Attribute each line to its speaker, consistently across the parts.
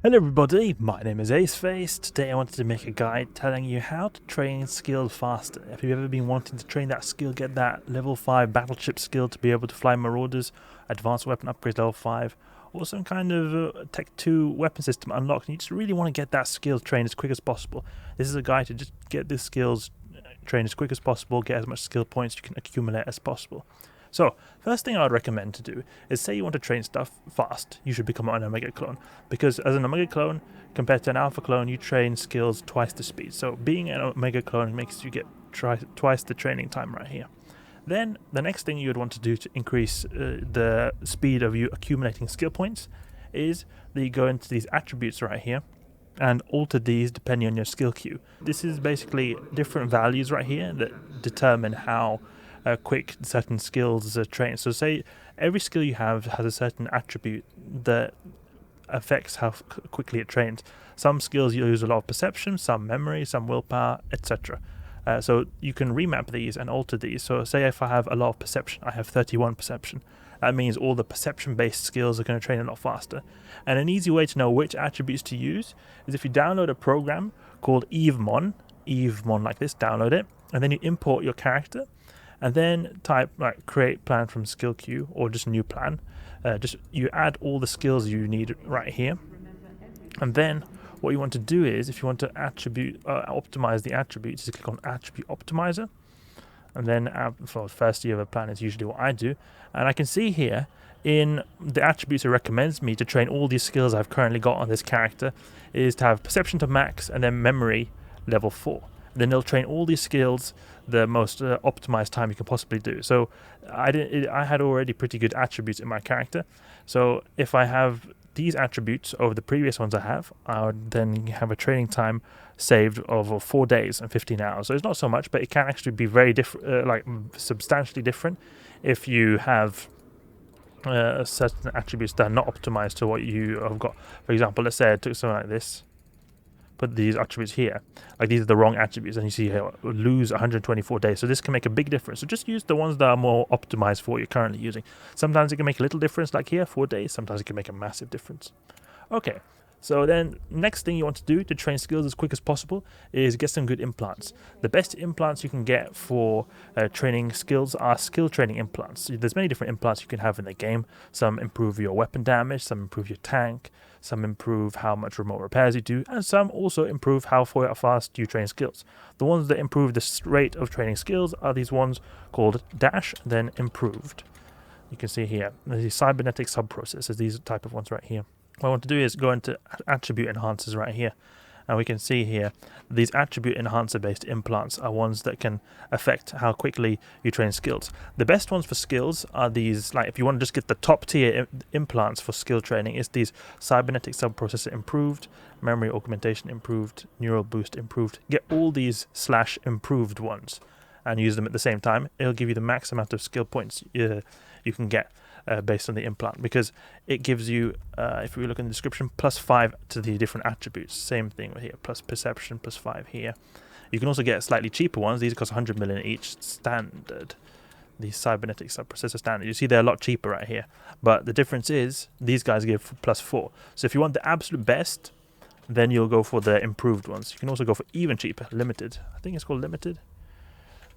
Speaker 1: Hello everybody, my name is Aceface. Today I wanted to make a guide telling you how to train skills faster. If you've ever been wanting to train that skill, get that level 5 battleship skill to be able to fly marauders, advanced weapon upgrades level 5, or some kind of Tech 2 weapon system unlocked, and you just really want to get that skill trained as quick as possible. This is a guide to just get the skills trained as quick as possible, get as much skill points you can accumulate as possible. So, first thing I would recommend to do is, say you want to train stuff fast, you should become an Omega clone. Because as an Omega clone, compared to an Alpha clone, you train skills twice the speed. So being an Omega clone makes you get twice the training time right here. Then, the next thing you would want to do to increase the speed of you accumulating skill points is that you go into these attributes right here and alter these depending on your skill queue. This is basically different values right here that determine how quick certain skills are trained. So say every skill you have has a certain attribute that affects how quickly it trains. Some skills use a lot of perception, some memory, some willpower, etc. So you can remap these and alter these. So say if I have a lot of perception, I have 31 perception. That means all the perception-based skills are going to train a lot faster. And an easy way to know which attributes to use is if you download a program called EveMon like this, download it, and then you import your character, and then type like create plan from skill queue or just new plan. Just you add all the skills you need right here, and then what you want to do is, if you want to optimize the attributes, you click on attribute optimizer, and then for the first year of a plan is usually what I do, and I can see here in the attributes it recommends me to train all these skills I've currently got on this character is to have perception to max and then memory level 4. Then they'll train all these skills the most optimized time you can possibly do. So I had already pretty good attributes in my character. So if I have these attributes over the previous ones I would then have a training time saved over 4 days and 15 hours. So it's not so much, but it can actually be very different, like substantially different, if you have certain attributes that are not optimized to what you have got. For example, let's say I took something like this, put these attributes here, like these are the wrong attributes, and you see here lose 124 days. So this can make a big difference. So just use the ones that are more optimized for what you're currently using. Sometimes it can make a little difference, like here 4 days. Sometimes it can make a massive difference. Okay, so then next thing you want to do to train skills as quick as possible is get some good implants. The best implants you can get for training skills are skill training implants. There's many different implants you can have in the game. Some improve your weapon damage, some improve your tank, some improve how much remote repairs you do, and some also improve how fast you train skills. The ones that improve the rate of training skills are these ones called Dash, then Improved. You can see here, these cybernetic subprocessors, these type of ones right here. What I want to do is go into attribute enhancers right here, and we can see here these attribute enhancer based implants are ones that can affect how quickly you train skills. The best ones for skills are these, like if you want to just get the top tier implants for skill training, it's these cybernetic subprocessor improved, memory augmentation improved, neural boost improved. Get all these /improved ones and use them at the same time. It'll give you the max amount of skill points you can get based on the implant, because it gives you, if we look in the description, +5 to the different attributes. Same thing here, plus perception, +5 here. You can also get slightly cheaper ones. These cost 100 million each, standard. These cybernetic subprocessor standard. You see they're a lot cheaper right here, but the difference is these guys give +4. So if you want the absolute best, then you'll go for the improved ones. You can also go for even cheaper, limited. I think it's called limited.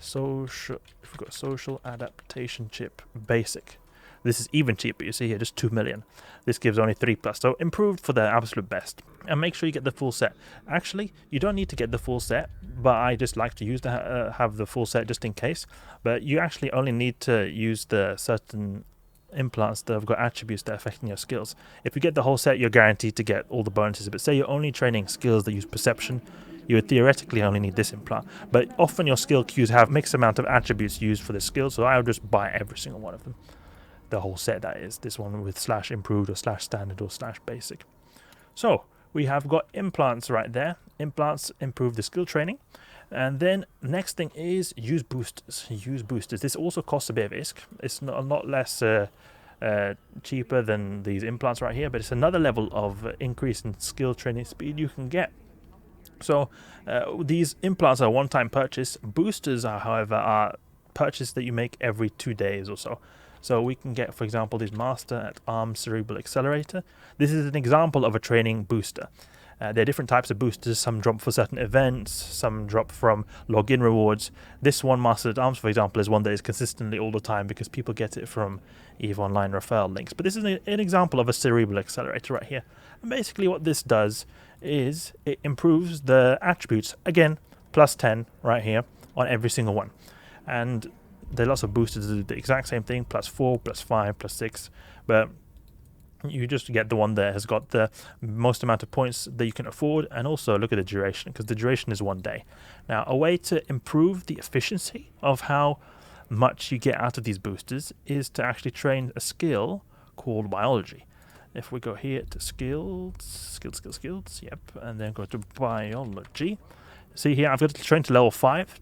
Speaker 1: Social, if we've got social adaptation chip basic. This is even cheaper. You see here, just 2 million. This gives only 3+. So improved for the absolute best. And make sure you get the full set. Actually, you don't need to get the full set, but I just like to use have the full set just in case. But you actually only need to use the certain implants that have got attributes that are affecting your skills. If you get the whole set, you're guaranteed to get all the bonuses. But say you're only training skills that use perception, you would theoretically only need this implant. But often your skill queues have mixed amount of attributes used for the skill, so I would just buy every single one of them. The whole set, that is, this one with /improved or /standard or /basic. So we have got implants right there. Implants improve the skill training. And then next thing is use boosters. Use boosters. This also costs a bit of ISK. It's a lot less cheaper than these implants right here, but it's another level of increase in skill training speed you can get. So these implants are a one-time purchase. Boosters are, however, are purchase that you make every 2 days or so. So we can get, for example, this Master at Arms Cerebral Accelerator. This is an example of a training booster. There are different types of boosters. Some drop for certain events, some drop from login rewards. This one, Master at Arms, for example, is one that is consistently all the time because people get it from EVE Online referral links. But this is an example of a Cerebral Accelerator right here. And basically what this does is it improves the attributes, again, plus 10 right here on every single one. And there are lots of boosters that do the exact same thing, plus 4, plus 5, plus 6, but you just get the one that has got the most amount of points that you can afford, and also look at the duration, because the duration is 1 day. Now, a way to improve the efficiency of how much you get out of these boosters is to actually train a skill called Biology. If we go here to skills, yep, and then go to Biology, see here, I've got to train to level 5.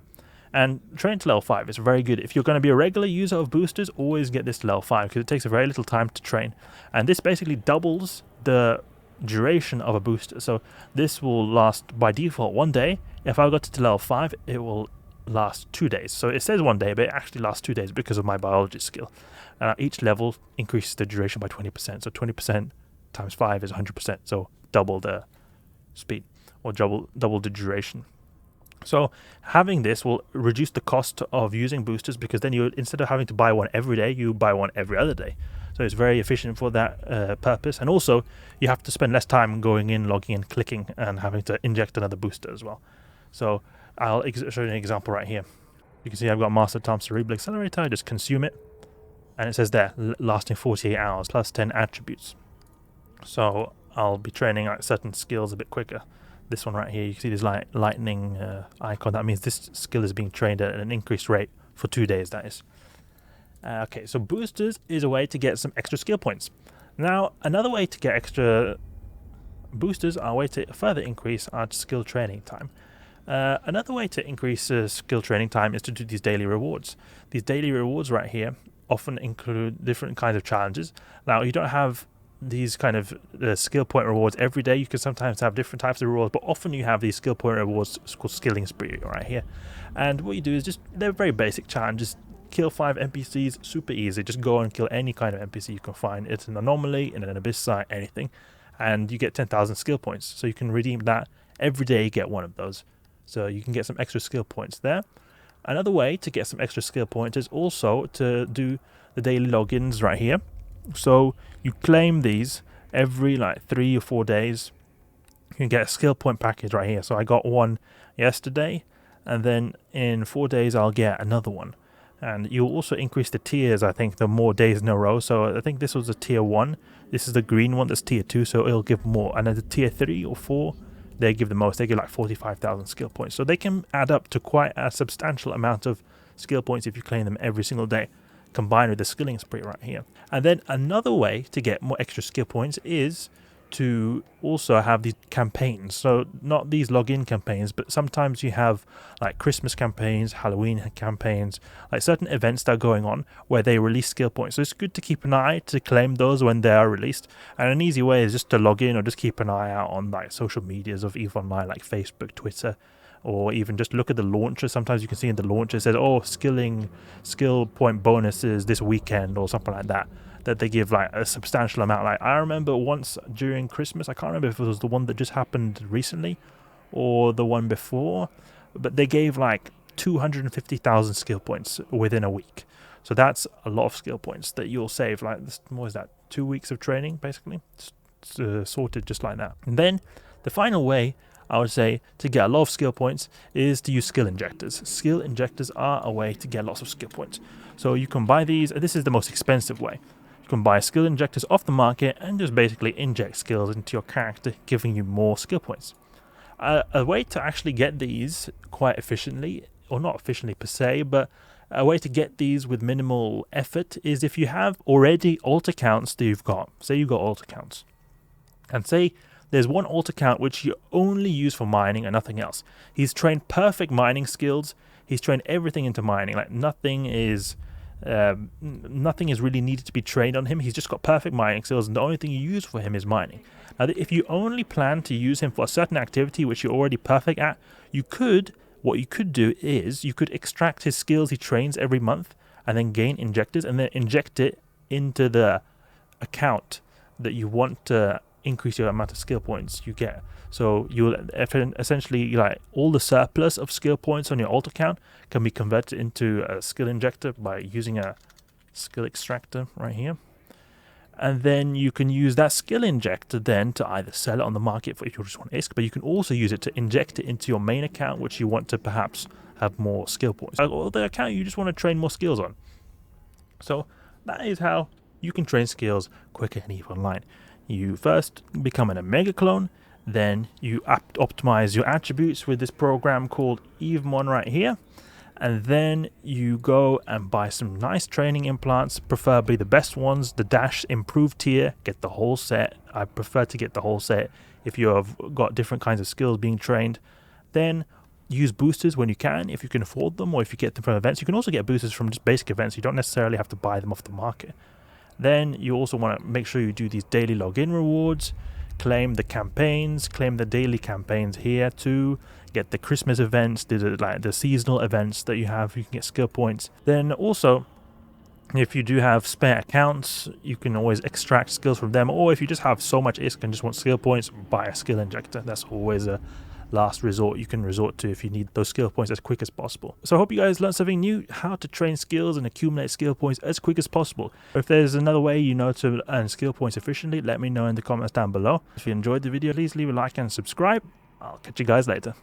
Speaker 1: And train to level 5 is very good. If you're going to be a regular user of boosters, always get this to level 5 because it takes a very little time to train. And this basically doubles the duration of a booster. So this will last by default 1 day. If I got it to level 5, it will last 2 days. So it says 1 day, but it actually lasts 2 days because of my Biology skill. Each level increases the duration by 20%. So 20% times 5 is 100%. So double the speed, or double the duration. So having this will reduce the cost of using boosters, because then you, instead of having to buy one every day, you buy one every other day. So it's very efficient for that purpose. And also you have to spend less time going in, logging in, clicking, and having to inject another booster as well. So I'll show you an example right here. You can see I've got Master Tom Cerebral Accelerator. I just consume it, and it says there, lasting 48 hours, plus 10 attributes. So I'll be training like certain skills a bit quicker. This one right here, you can see this lightning icon. That means this skill is being trained at an increased rate for 2 days, that is. Okay, so boosters is a way to get some extra skill points. Now, another way to get extra boosters are a way to further increase our skill training time. Another way to increase skill training time is to do these daily rewards. These daily rewards right here often include different kinds of challenges. Now, you don't have these kind of skill point rewards every day. You can sometimes have different types of rewards, but often you have these skill point rewards called Skilling Spree right here. And what you do is just, they're very basic challenges. Kill 5 NPCs, super easy. Just go and kill any kind of NPC you can find. It's an anomaly, in an abyss site, anything. And you get 10,000 skill points. So you can redeem that every day, you get one of those. So you can get some extra skill points there. Another way to get some extra skill points is also to do the daily logins right here. So you claim these every like 3 or 4 days. You can get a skill point package right here. So I got one yesterday, and then in 4 days I'll get another one. And you'll also increase the tiers, I think, the more days in a row. So I think this was a tier 1. This is the green one, that's tier 2, so it'll give more. And then the tier 3 or 4, they give the most. They give like 45,000 skill points. So they can add up to quite a substantial amount of skill points if you claim them every single day, combined with the skilling spree right here. And then another way to get more extra skill points is to also have these campaigns. So not these login campaigns, but sometimes you have like Christmas campaigns, Halloween campaigns, like certain events that are going on where they release skill points. So it's good to keep an eye to claim those when they are released. And an easy way is just to log in, or just keep an eye out on like social medias of EVE Online, like Facebook, Twitter, or even just look at the launcher. Sometimes you can see in the launcher it says, oh, skill point bonuses this weekend, or something like that, that they give like a substantial amount. Like I remember once during Christmas, I can't remember if it was the one that just happened recently or the one before, but they gave like 250,000 skill points within a week. So that's a lot of skill points that you'll save. Like this, what is that, 2 weeks of training basically? It's sorted just like that. And then the final way I would say to get a lot of skill points is to use skill injectors. Skill injectors are a way to get lots of skill points. So you can buy these. This is the most expensive way. You can buy skill injectors off the market and just basically inject skills into your character, giving you more skill points. A way to actually get these quite efficiently, or not efficiently per se, but a way to get these with minimal effort is if you have already alt accounts that you've got. Say you've got alt accounts, and say there's one alt account which you only use for mining and nothing else. He's trained perfect mining skills. He's trained everything into mining. Like nothing is really needed to be trained on him. He's just got perfect mining skills, and the only thing you use for him is mining. Now, if you only plan to use him for a certain activity which you're already perfect at, what you could do is you could extract his skills he trains every month, and then gain injectors, and then inject it into the account that you want to increase your amount of skill points you get. So you'll essentially, like, all the surplus of skill points on your alt account can be converted into a skill injector by using a skill extractor right here. And then you can use that skill injector then to either sell it on the market for if you just want ISK, but you can also use it to inject it into your main account, which you want to perhaps have more skill points, or the account you just want to train more skills on. So that is how you can train skills quicker in EVE Online. You first become an Omega clone, then you optimize your attributes with this program called EveMon right here. And then you go and buy some nice training implants, preferably the best ones, the Dash improved tier, get the whole set. I prefer to get the whole set if you have got different kinds of skills being trained. Then use boosters when you can, if you can afford them, or if you get them from events. You can also get boosters from just basic events. You don't necessarily have to buy them off the market. Then you also want to make sure you do these daily login rewards, claim the campaigns, claim the daily campaigns here too. Get the Christmas events, the seasonal events that you have, you can get skill points. Then also, if you do have spare accounts, you can always extract skills from them, or if you just have so much ISK and just want skill points, buy a skill injector. That's always a last resort you can resort to if you need those skill points as quick as possible. So I hope you guys learned something new, how to train skills and accumulate skill points as quick as possible. If there's another way you know to earn skill points efficiently, let me know in the comments down below. If you enjoyed the video, please leave a like and subscribe. I'll catch you guys later.